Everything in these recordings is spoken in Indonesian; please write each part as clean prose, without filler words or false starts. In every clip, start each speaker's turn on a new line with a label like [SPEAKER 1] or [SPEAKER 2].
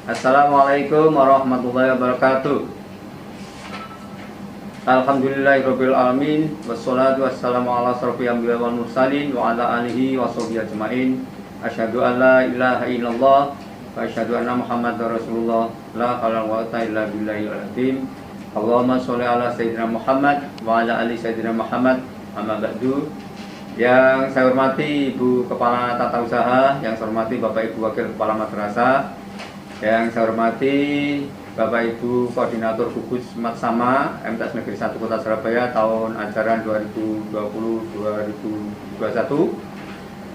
[SPEAKER 1] Assalamualaikum warahmatullahi wabarakatuh. Alhamdulillahirabbil alamin wassalatu wassalamu ala asrofil anbiya'i wal mursalin wa ala alihi washabihi ajmain. Asyhadu an la ilaha illallah wa asyhadu anna Muhammadar Rasulullah. La haula wa la quwwata illa billahil azim. Allahumma sholli ala sayyidina Muhammad wa ala ali sayyidina Muhammad. Amma ba'du. Yang saya hormati Ibu Kepala Tata Usaha, yang saya hormati Bapak Ibu Wakil Kepala Madrasah, yang saya hormati Bapak Ibu Koordinator Gugus Matsama MTS Negeri 1 Kota Surabaya tahun ajaran 2020-2021,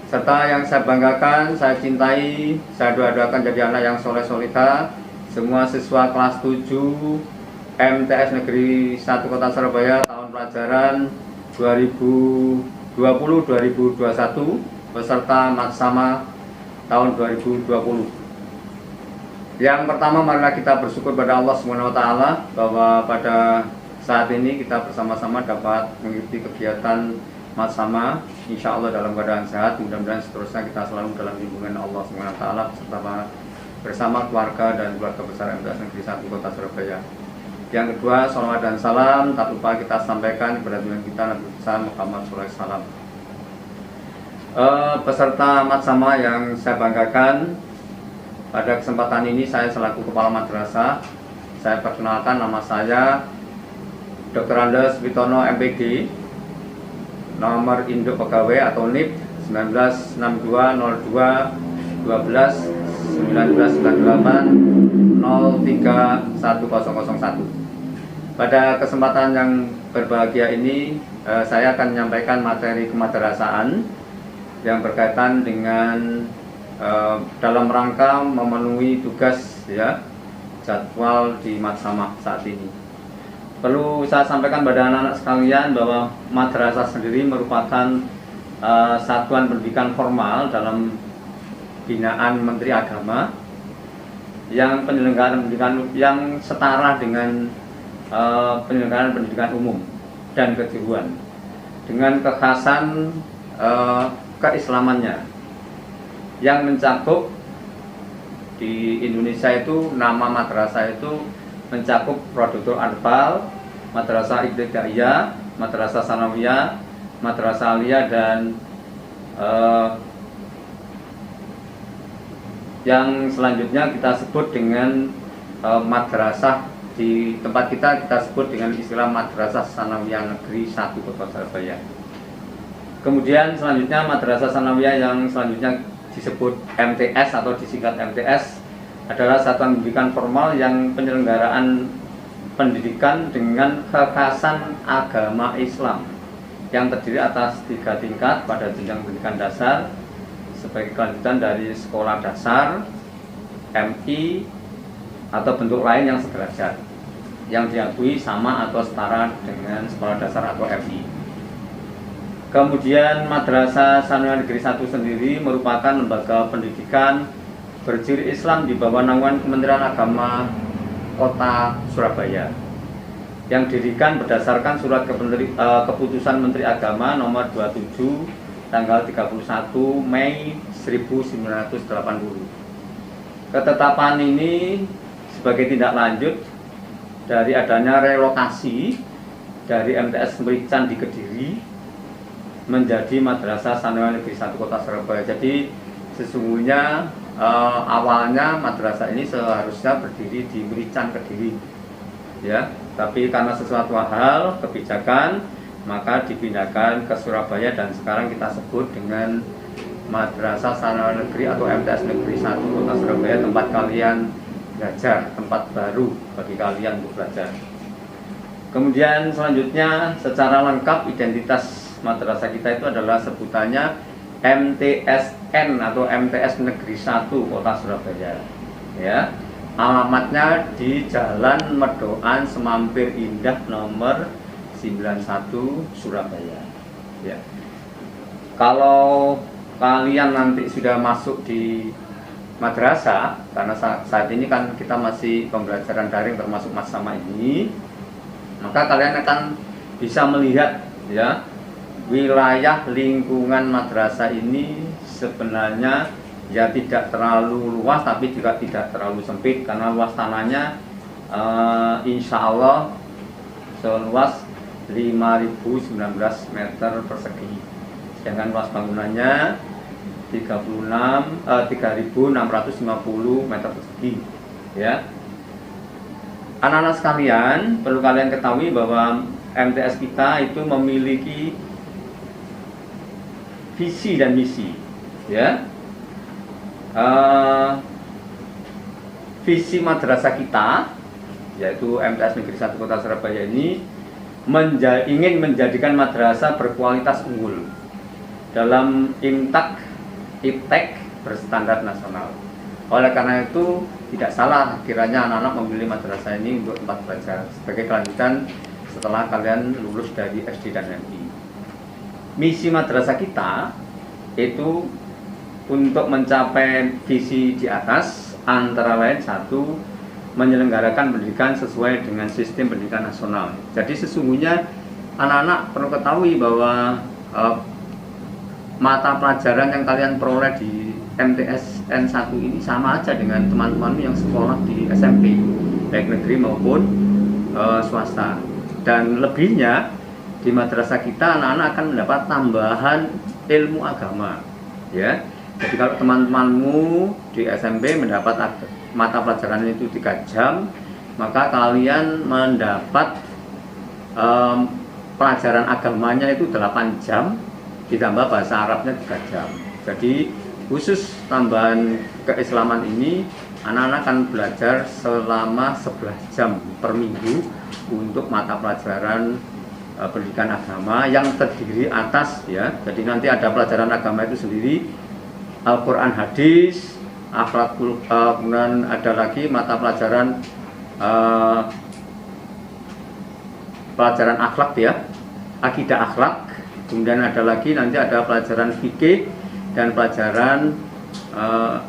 [SPEAKER 1] serta yang saya banggakan, saya cintai, saya doakan jadi anak yang soleh solihah, semua siswa kelas 7 MTS Negeri 1 Kota Surabaya tahun pelajaran 2020-2021 beserta Matsama tahun 2020. Yang pertama, marilah kita bersyukur pada Allah SWT bahwa pada saat ini kita bersama-sama dapat mengikuti kegiatan Matsama, insya Allah dalam keadaan sehat. Mudah-mudahan seterusnya kita selalu dalam lindungan Allah SWT bersama keluarga dan keluarga besar MTS Negeri 1 Kota Surabaya. Yang kedua, salawat dan salam tak lupa kita sampaikan kepada Tuhan kita Nabi besar Muhammad SAW. Peserta Matsama yang saya banggakan, pada kesempatan ini saya selaku Kepala Madrasah, saya perkenalkan, nama saya Dr. Andes Witono MPD, nomor induk pegawai atau NIP 1962021998031001. Pada kesempatan yang berbahagia ini, saya akan menyampaikan materi kemadrasahan yang berkaitan dengan dalam rangka memenuhi tugas jadwal di Matsama saat ini. Perlu saya sampaikan pada anak-anak sekalian bahwa madrasah sendiri merupakan satuan pendidikan formal dalam binaan Menteri Agama yang penyelenggaraan pendidikan yang setara dengan penyelenggaraan pendidikan umum dan kejuruan dengan kekhasan keislamannya yang mencakup di Indonesia itu. Nama madrasah itu mencakup Rodotul Atfal, Madrasah Ibtidaiyah, Madrasah Sanawiyah, Madrasah Aliyah, dan yang selanjutnya kita sebut dengan madrasah di tempat kita sebut dengan istilah Madrasah Sanawiyah Negeri 1 Kota Surabaya. Kemudian selanjutnya Madrasah Sanawiyah yang selanjutnya disebut MTS atau disingkat MTS adalah satuan pendidikan formal yang penyelenggaraan pendidikan dengan kekhasan agama Islam yang terdiri atas 3 tingkat pada jenjang pendidikan dasar sebagai kelanjutan dari sekolah dasar, MI, atau bentuk lain yang sederajat yang diakui sama atau setara dengan sekolah dasar atau MI. Kemudian Madrasah Sanawiyah Negeri 1 sendiri merupakan lembaga pendidikan berciri Islam di bawah naungan Kementerian Agama Kota Surabaya yang didirikan berdasarkan surat keputusan Menteri Agama nomor 27 tanggal 31 Mei 1980. Ketetapan ini sebagai tindak lanjut dari adanya relokasi dari MTS Merican di Kediri menjadi Madrasah Sanawiyah Negeri 1 Kota Surabaya. Jadi sesungguhnya awalnya madrasah ini seharusnya berdiri di Merican Kediri, tapi karena sesuatu hal kebijakan maka dipindahkan ke Surabaya dan sekarang kita sebut dengan Madrasah Sanawiyah Negeri atau MTS Negeri 1 Kota Surabaya, tempat kalian belajar, tempat baru bagi kalian untuk belajar. Kemudian selanjutnya secara lengkap identitas madrasah kita itu adalah sebutannya MTSN atau MTS Negeri 1 Kota Surabaya. Alamatnya di Jalan Medokan Semampir Indah nomor 91 Surabaya. Kalau kalian nanti sudah masuk di madrasah, karena saat ini kan kita masih pembelajaran daring termasuk Matsama ini, maka kalian akan bisa melihat wilayah lingkungan madrasah ini sebenarnya ya tidak terlalu luas tapi juga tidak terlalu sempit, karena luas tanahnya insya Allah seluas 5.019 meter persegi, sedangkan luas bangunannya 3.650 meter persegi. Ya, anak-anak sekalian, perlu kalian ketahui bahwa MTS kita itu memiliki visi dan misi. Ya, visi madrasah kita, yaitu MTS Negeri 1 Kota Surabaya ini ingin menjadikan madrasah berkualitas unggul dalam IMTAK, IPTEK berstandar nasional. Oleh karena itu tidak salah kiranya anak-anak memilih madrasah ini untuk tempat belajar sebagai kelanjutan setelah kalian lulus dari SD dan MI. Misi madrasah kita itu untuk mencapai visi di atas, antara lain satu, menyelenggarakan pendidikan sesuai dengan sistem pendidikan nasional. Jadi sesungguhnya anak-anak perlu ketahui bahwa mata pelajaran yang kalian peroleh di MTS N1 ini sama aja dengan teman-teman yang sekolah di SMP, baik negeri maupun swasta. Dan lebihnya di madrasah kita anak-anak akan mendapat tambahan ilmu agama. Ya, jadi kalau teman-temanmu di SMP mendapat mata pelajaran itu 3 jam, maka kalian mendapat pelajaran agamanya itu 8 jam, ditambah bahasa Arabnya 3 jam. Jadi khusus tambahan keislaman ini, anak-anak akan belajar selama 11 jam per minggu untuk mata pelajaran pendidikan agama yang terdiri atas, ya, jadi nanti ada pelajaran agama itu sendiri, Al-Quran, hadis, akhlakul, kemudian ada lagi mata pelajaran akhlak, ya, akidah akhlak, kemudian ada lagi nanti ada pelajaran fikih dan pelajaran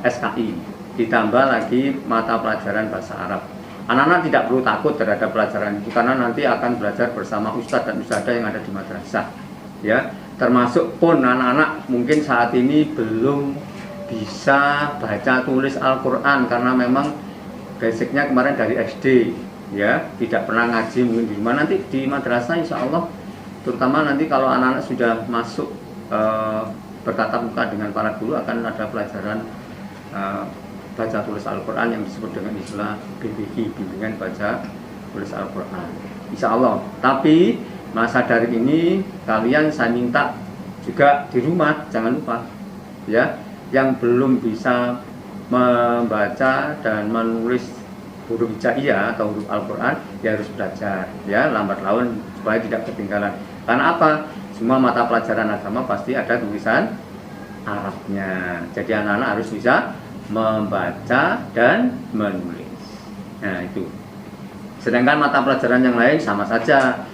[SPEAKER 1] SKI, ditambah lagi mata pelajaran bahasa Arab. Anak-anak tidak perlu takut terhadap pelajaran itu karena nanti akan belajar bersama ustadz dan ustadzah yang ada di madrasah. Ya, termasuk pun anak-anak mungkin saat ini belum bisa baca tulis Al-Quran karena memang basicnya kemarin dari SD, ya, tidak pernah ngaji mungkin di rumah. Nanti di madrasah insya Allah, terutama nanti kalau anak-anak sudah masuk bertatap muka dengan para guru, akan ada pelajaran baca tulis Al-Quran yang disebut dengan istilah BBG, bimbingan baca tulis Al-Quran, insya Allah. Tapi masa daring ini kalian saya minta juga di rumah jangan lupa, ya, yang belum bisa membaca dan menulis huruf hijaiyah atau huruf Al-Quran ya harus belajar, ya, lambat laun supaya tidak ketinggalan. Karena apa? Semua mata pelajaran agama pasti ada tulisan Arabnya. Jadi anak-anak harus bisa membaca dan menulis. Nah itu. Sedangkan mata pelajaran yang lain sama saja.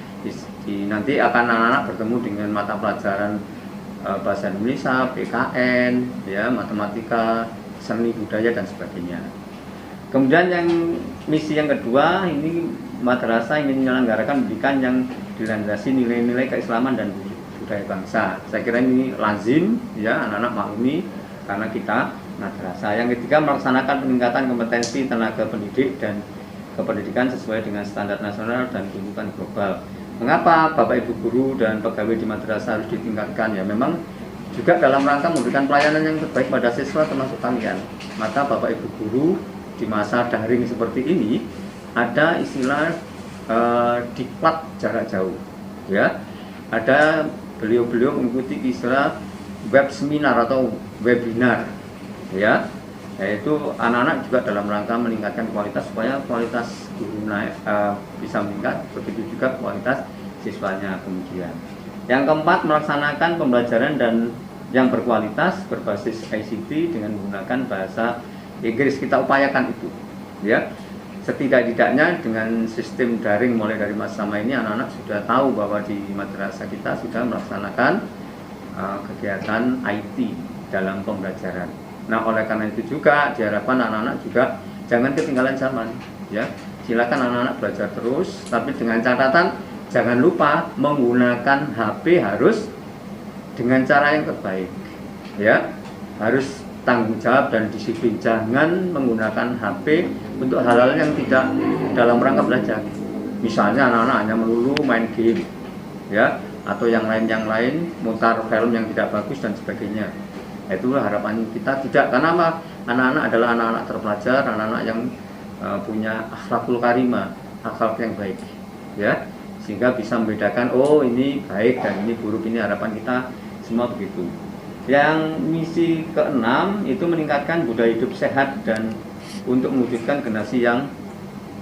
[SPEAKER 1] Nanti akan anak-anak bertemu dengan mata pelajaran bahasa Indonesia, PKN, ya, matematika, seni budaya dan sebagainya. Kemudian yang misi yang kedua, ini madrasah ingin menyelenggarakan pendidikan yang dilandasi nilai-nilai keislaman dan budaya bangsa. Saya kira ini lazim, ya, anak-anak maklumi karena kita madrasah. Yang ketiga, melaksanakan peningkatan kompetensi tenaga pendidik dan kependidikan sesuai dengan standar nasional dan tuntutan global. Mengapa Bapak Ibu guru dan pegawai di madrasah harus ditingkatkan? Ya memang juga dalam rangka memberikan pelayanan yang terbaik pada siswa termasuk kalian. Maka Bapak Ibu guru di masa daring seperti ini ada istilah diklat jarak jauh, ya. Ada beliau-beliau mengikuti istilah web seminar atau webinar, ya, yaitu anak-anak juga dalam rangka meningkatkan kualitas supaya kualitas guru naik, bisa meningkat, begitu juga kualitas siswanya kemudian. Yang keempat, melaksanakan pembelajaran dan yang berkualitas berbasis ICT dengan menggunakan bahasa Inggris. Kita upayakan itu, ya. Setidak-tidaknya dengan sistem daring mulai dari masa sama ini anak-anak sudah tahu bahwa di madrasah kita sudah melaksanakan kegiatan IT dalam pembelajaran. Nah, oleh karena itu juga diharapkan anak-anak juga jangan ketinggalan zaman, ya. Silakan anak-anak belajar terus, tapi dengan catatan jangan lupa menggunakan HP harus dengan cara yang terbaik, ya. Harus tanggung jawab dan disiplin. Jangan menggunakan HP untuk hal-hal yang tidak dalam rangka belajar. Misalnya anak-anak hanya melulu main game, ya, atau yang lain, mutar film yang tidak bagus dan sebagainya. Itulah harapan kita. Tidak, karena apa? Anak-anak adalah anak-anak terpelajar, anak-anak yang punya akhlakul karimah, akhlak yang baik, ya, sehingga bisa membedakan, oh ini baik dan ini buruk. Ini harapan kita semua begitu. Yang misi keenam itu meningkatkan budaya hidup sehat dan untuk mewujudkan generasi yang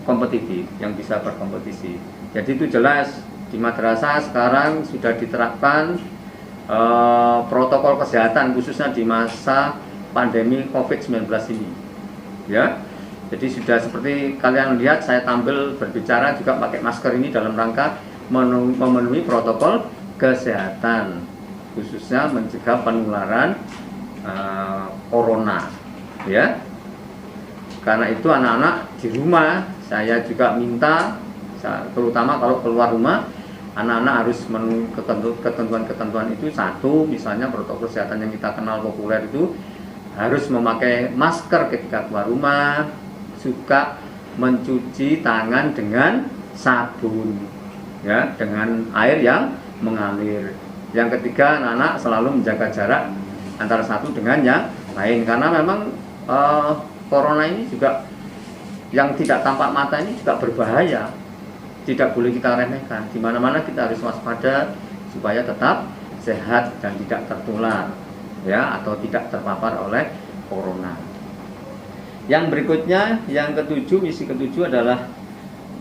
[SPEAKER 1] kompetitif, yang bisa berkompetisi. Jadi itu jelas di madrasah sekarang sudah diterapkan protokol kesehatan khususnya di masa pandemi COVID-19 ini, ya. Jadi sudah seperti kalian lihat saya tampil berbicara juga pakai masker ini dalam rangka memenuhi protokol kesehatan, khususnya mencegah penularan corona, ya. Karena itu anak-anak di rumah saya juga minta, terutama kalau keluar rumah, anak-anak harus memenuhi ketentuan-ketentuan itu. Satu, misalnya protokol kesehatan yang kita kenal populer itu harus memakai masker ketika keluar rumah, suka mencuci tangan dengan sabun, ya, dengan air yang mengalir. Yang ketiga, anak-anak selalu menjaga jarak antara satu dengan yang lain, karena memang corona ini juga yang tidak tampak mata ini juga berbahaya, tidak boleh kita remehkan. Di mana-mana kita harus waspada supaya tetap sehat dan tidak tertular, ya, atau tidak terpapar oleh corona. Yang berikutnya, yang ketujuh, misi ketujuh adalah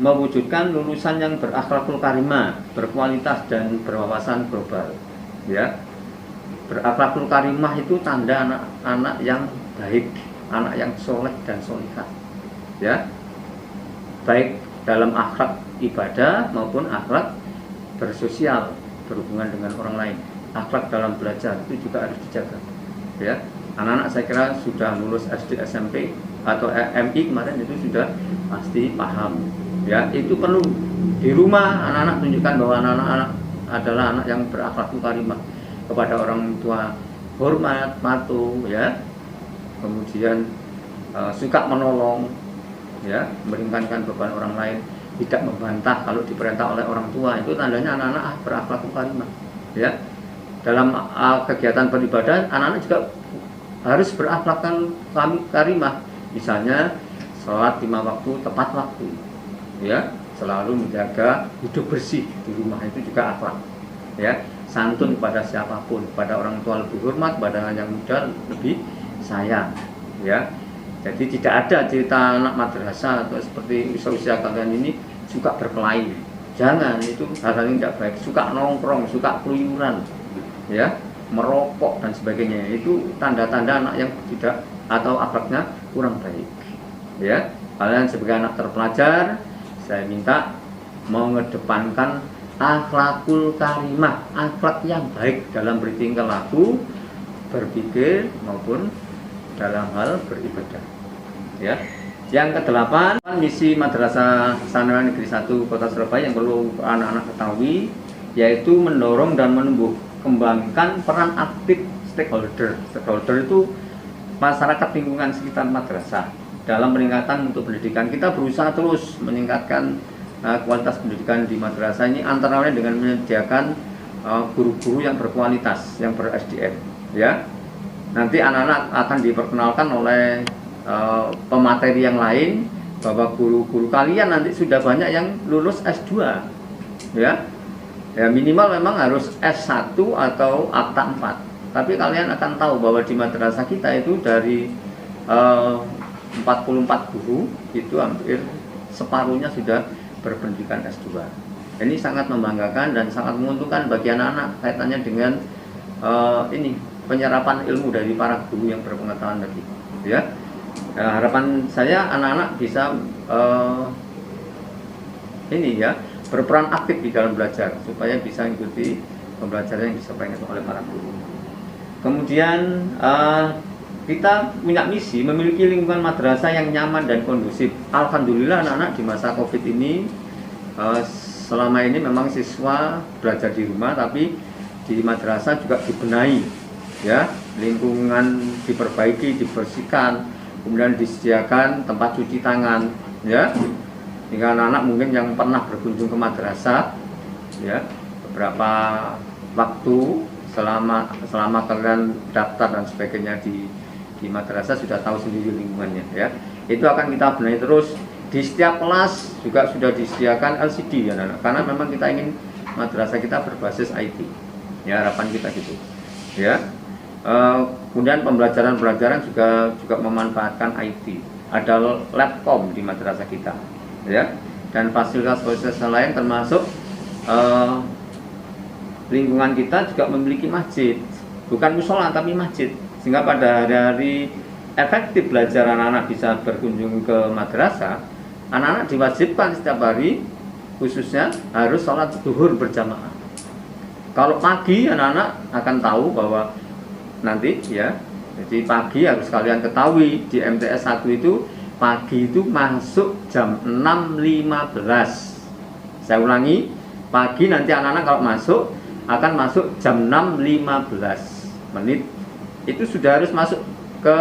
[SPEAKER 1] mewujudkan lulusan yang berakhlakul karimah, berkualitas dan berwawasan global, ya. Berakhlakul karimah itu tanda anak-anak yang baik, anak yang soleh dan solihah, ya, baik dalam akhlak ibadah maupun akhlak bersosial, berhubungan dengan orang lain. Akhlak dalam belajar itu juga harus dijaga, ya. Anak-anak saya kira sudah lulus SD, SMP atau MI kemarin itu sudah pasti paham, ya. Itu perlu di rumah anak-anak tunjukkan bahwa anak-anak adalah anak yang berakhlakul karimah, kepada orang tua hormat, patuh, ya, kemudian suka menolong, ya, meringankan beban orang lain, tidak membantah kalau diperintah oleh orang tua. Itu tandanya anak-anak berakhlakul karimah, ya. Dalam kegiatan beribadah, anak-anak juga harus berakhlakul karimah. Misalnya sholat 5 waktu tepat waktu, ya, selalu menjaga hidup bersih di rumah, itu juga akhlak, ya. Santun kepada siapapun, pada orang tua lebih hormat, pada yang muda lebih sayang, ya. Jadi tidak ada cerita anak madrasah atau seperti usia-usia kalian ini suka berkelahi. Jangan, itu hal-hal yang tidak baik. Suka nongkrong, suka keluyuran, ya, merokok dan sebagainya. Itu tanda-tanda anak yang tidak atau akhlaknya kurang baik, ya. Kalian sebagai anak terpelajar, saya minta mengedepankan akhlakul karimah, akhlak yang baik dalam bertingkah laku, berpikir maupun dalam hal beribadah, ya. Yang kedelapan, misi Madrasah Sanawiyah Negeri 1 Kota Surabaya yang perlu anak-anak ketahui, yaitu mendorong dan menumbuh kembangkan peran aktif stakeholder. Stakeholder itu masyarakat lingkungan sekitar madrasah dalam peningkatan untuk pendidikan. Kita berusaha terus meningkatkan kualitas pendidikan di madrasah ini, antara lain dengan menyediakan guru-guru yang berkualitas, yang ber-SDM, ya. Nanti anak-anak akan diperkenalkan oleh pemateri yang lain bahwa guru-guru kalian nanti sudah banyak yang lulus S2, ya. Ya, minimal memang harus S1 atau akta 4. Tapi kalian akan tahu bahwa di madrasah kita itu dari 44 guru itu hampir separuhnya sudah berpendidikan S2. Ini sangat membanggakan dan sangat menguntungkan bagi anak-anak kaitannya dengan ini penyerapan ilmu dari para guru yang berpengetahuan tadi, ya. Harapan saya anak-anak bisa ini, ya, berperan aktif di dalam belajar supaya bisa mengikuti pembelajaran yang disampaikan oleh para guru. Kemudian kita punya misi memiliki lingkungan madrasah yang nyaman dan kondusif. Alhamdulillah anak-anak di masa COVID ini selama ini memang siswa belajar di rumah, tapi di madrasah juga dibenahi, ya, lingkungan diperbaiki, dibersihkan, kemudian disediakan tempat cuci tangan, ya. Jika anak-anak mungkin yang pernah berkunjung ke madrasah, ya, beberapa waktu selama kalian daftar dan sebagainya di madrasah sudah tahu sendiri lingkungannya, ya. Itu akan kita benahi terus. Di setiap kelas juga sudah disediakan LCD, ya, anak-anak, karena memang kita ingin madrasah kita berbasis IT, ya, harapan kita gitu, ya. Kemudian pembelajaran juga memanfaatkan IT. Ada labcom di madrasah kita, ya, dan fasilitas lain termasuk lingkungan kita juga memiliki masjid, bukan musola tapi masjid, sehingga pada hari-hari efektif belajar anak-anak bisa berkunjung ke madrasah. Anak-anak diwajibkan setiap hari khususnya harus sholat zuhur berjamaah. Kalau pagi anak-anak akan tahu bahwa nanti, ya, jadi pagi harus kalian ketahui di MTS 1 itu pagi itu masuk jam 6.15. Saya ulangi, pagi nanti anak-anak kalau masuk akan masuk jam 6.15 menit. Itu sudah harus masuk ke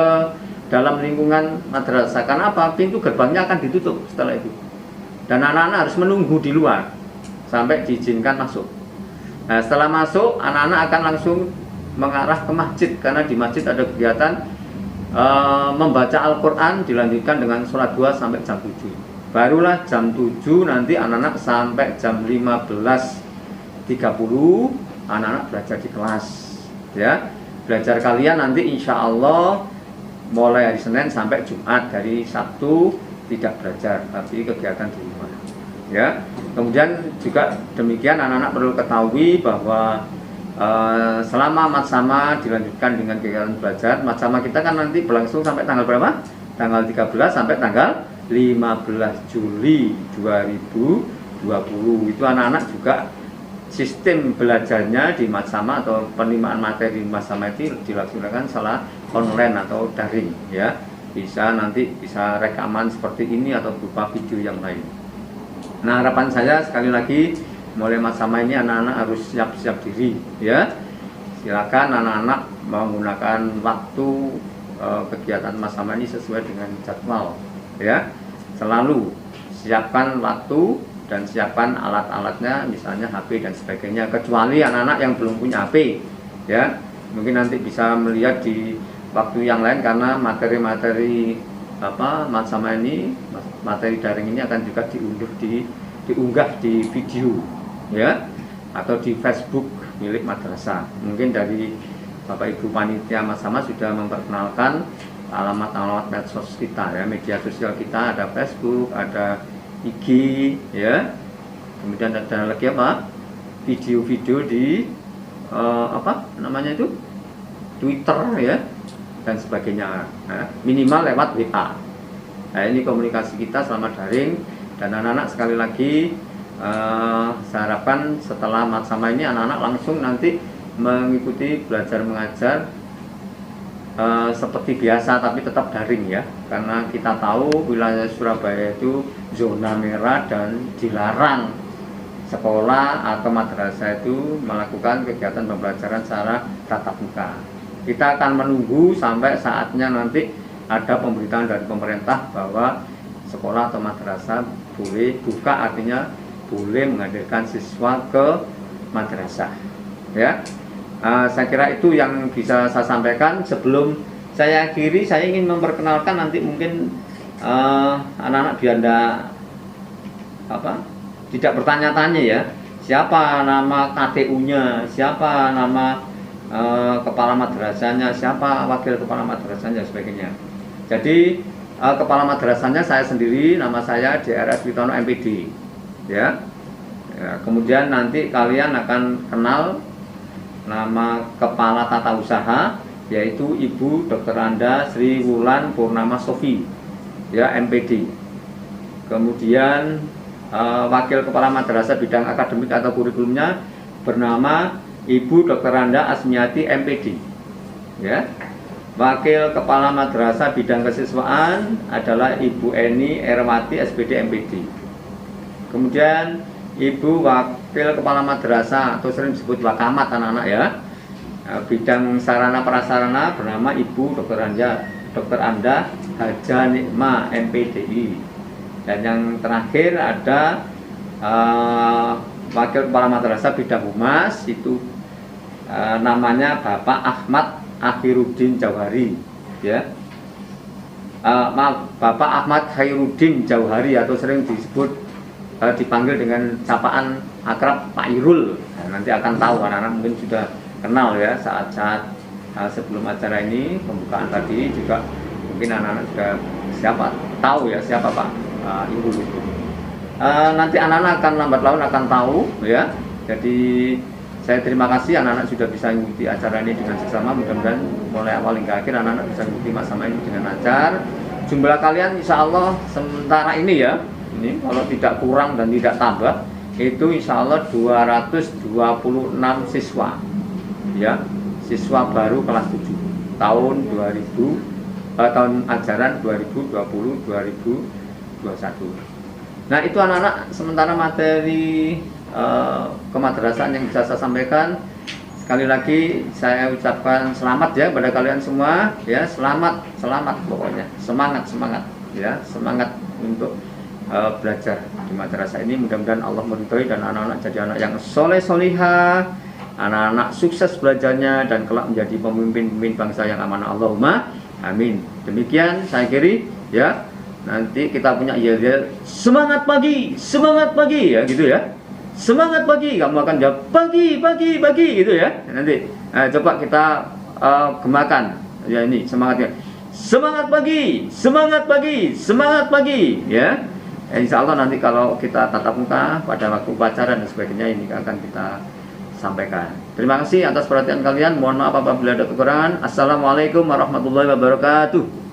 [SPEAKER 1] dalam lingkungan madrasah. Karena apa? Pintu gerbangnya akan ditutup setelah itu. Dan anak-anak harus menunggu di luar sampai diizinkan masuk. Nah, setelah masuk, anak-anak akan langsung mengarah ke masjid, karena di masjid ada kegiatan membaca Al-Quran, dilanjutkan dengan sholat 2 sampai jam 7. Barulah jam 7 nanti anak-anak sampai jam 15.30 anak-anak belajar di kelas, ya. Belajar kalian nanti insya Allah mulai hari Senin sampai Jumat. Dari Sabtu tidak belajar, tapi kegiatan di rumah, ya. Kemudian juga demikian anak-anak perlu ketahui bahwa selama matsama dilanjutkan dengan kegiatan belajar. Matsama kita kan nanti berlangsung sampai tanggal berapa? Tanggal 13 sampai tanggal 15 Juli 2020. Itu anak-anak juga sistem belajarnya di matsama atau penerimaan materi matsama itu dilaksanakan secara online atau daring, ya. Nanti bisa rekaman seperti ini atau berupa video yang lain. Nah, harapan saya sekali lagi, mulai matsama ini anak-anak harus siap-siap diri, ya. Silakan anak-anak menggunakan waktu kegiatan matsama ini sesuai dengan jadwal, ya. Selalu siapkan waktu dan siapkan alat-alatnya, misalnya HP dan sebagainya, kecuali anak-anak yang belum punya HP, ya. Mungkin nanti bisa melihat di waktu yang lain, karena materi-materi matsama ini, materi daring ini akan juga diunggah di video, ya, atau di Facebook milik madrasah. Mungkin dari Bapak Ibu panitia matsama sudah memperkenalkan alamat-alamat medsos kita, ya, media sosial kita, ada Facebook, ada IG, ya. Kemudian ada lagi video-video di Twitter, ya, dan sebagainya. Nah, minimal lewat WA. Nah, ini komunikasi kita selama daring. Dan anak-anak sekali lagi, saya harapkan setelah matsama ini anak-anak langsung nanti mengikuti belajar mengajar seperti biasa, tapi tetap daring, ya. Karena kita tahu wilayah Surabaya itu zona merah dan dilarang sekolah atau madrasah itu melakukan kegiatan pembelajaran secara tatap muka. Kita akan menunggu sampai saatnya nanti ada pemberitaan dari pemerintah bahwa sekolah atau madrasah boleh buka, artinya boleh menghadirkan siswa ke madrasah, ya. Saya kira itu yang bisa saya sampaikan. Sebelum saya akhiri, saya ingin memperkenalkan nanti mungkin anak-anak biar tidak bertanya-tanya, ya, siapa nama KTU-nya, siapa nama kepala madrasahnya, siapa wakil kepala madrasahnya, sebagainya. Jadi kepala madrasahnya saya sendiri, nama saya DRS Witono MPD, ya. Kemudian nanti kalian akan kenal nama kepala tata usaha, yaitu Ibu Dr. Anda Sri Wulan Purnama Sofi, ya, MPD. Kemudian wakil kepala madrasah bidang akademik atau kurikulumnya bernama Ibu Dr. Anda Asmiati MPD, ya. Wakil kepala madrasah bidang kesiswaan adalah Ibu Eni Erwati SPD MPD. Kemudian Ibu wakil kepala madrasah atau sering disebut wakamat anak-anak, ya, bidang sarana prasarana bernama Ibu Dr. Anda Haja Nikma MPDI. Dan yang terakhir ada Wakil Kepala Madrasah bidang humas, itu namanya Bapak Ahmad Akhiruddin Jauhari, ya. Bapak Ahmad Khairuddin Jauhari, atau sering disebut dipanggil dengan sapaan akrab Pak Irul. Nah, nanti akan tahu, anak-anak mungkin sudah kenal ya saat-saat sebelum acara ini pembukaan tadi juga mungkin anak-anak sudah tahu ya siapa Pak Irul itu. Nanti anak-anak akan lambat laun akan tahu ya. Jadi saya terima kasih anak-anak sudah bisa mengikuti acara ini dengan seksama. Mudah-mudahan mulai awal hingga akhir anak-anak bisa mengikuti masa ini dengan lancar. Jumlah kalian insya Allah sementara ini ya, ini kalau tidak kurang dan tidak tambah, itu insya Allah 226 siswa ya, siswa baru kelas 7 tahun 2000 tahun ajaran 2020-2021. Nah, itu anak-anak sementara materi kemadrasahan yang bisa saya sampaikan. Sekali lagi saya ucapkan selamat ya pada kalian semua ya, selamat pokoknya, semangat ya, semangat untuk belajar di madrasah ini. Mudah-mudahan Allah meridhoi dan anak-anak jadi anak yang soleh-solihah, anak-anak sukses belajarnya dan kelak menjadi pemimpin bangsa yang amanah. Allahumma amin. Demikian saya kiri ya. Nanti kita punya semangat pagi ya gitu ya. Semangat pagi, kamu akan jawab pagi gitu ya. Nanti coba kita gemakan ya, ini semangatnya. Semangat pagi ya. Insya Allah nanti kalau kita tatap muka pada waktu upacara dan sebagainya ini akan kita sampaikan. Terima kasih atas perhatian kalian. Mohon maaf apabila ada kekurangan. Assalamualaikum warahmatullahi wabarakatuh.